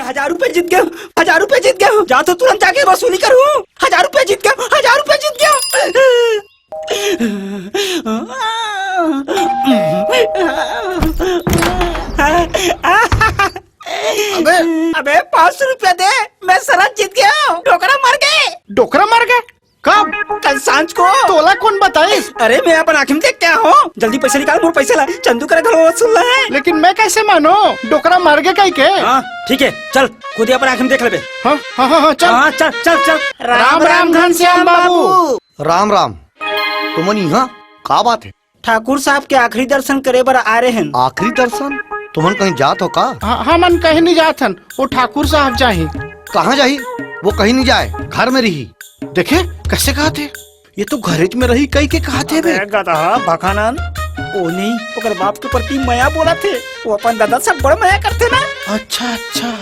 1000 रुपए जीत गया, 1000 रुपए जीत गया। जा तो तुरंत जाके वसूली करूं। 1000 रुपए जीत गया, 1000 रुपए जीत गया। अबे 500 रुपया दे, मैं शरद जीत गया। डोकरा मर गए। डोकरा मार गए? कब? कल सांझ को। तोला कौन बताए? अरे मैं अपन आँखें देख क्या हो। जल्दी पैसे निकाल, मोर पैसे ला। चंदू करे घर वसूल है। लेकिन मैं कैसे मानो? डोकरा मार गए कहीं के? हाँ ठीक है, चल खुद ही अपन आँखें देख ले। हाँ हाँ हाँ चल। हाँ चल चल चल। राम राम घनश्याम बाबू। राम राम। तुमन यहाँ का बात है? ठाकुर साहब के आखिरी दर्शन करे बर आ रहे हैं। आखिरी दर्शन? तुमन कहीं जात हो का? हाँ मन कहीं नहीं जात हन, वो ठाकुर साहब जाही। कहाँ जाही? वो कहीं नहीं जाए, घर में रही। देखे कैसे कहा थे? ये तो घरेज में रही कई के कहा थे बे। गधा भखानन। ओ नहीं, ओकर बाप के प्रति माया बोला थे। वो अपन दादा से बड़ माया करते ना। अच्छा अच्छा।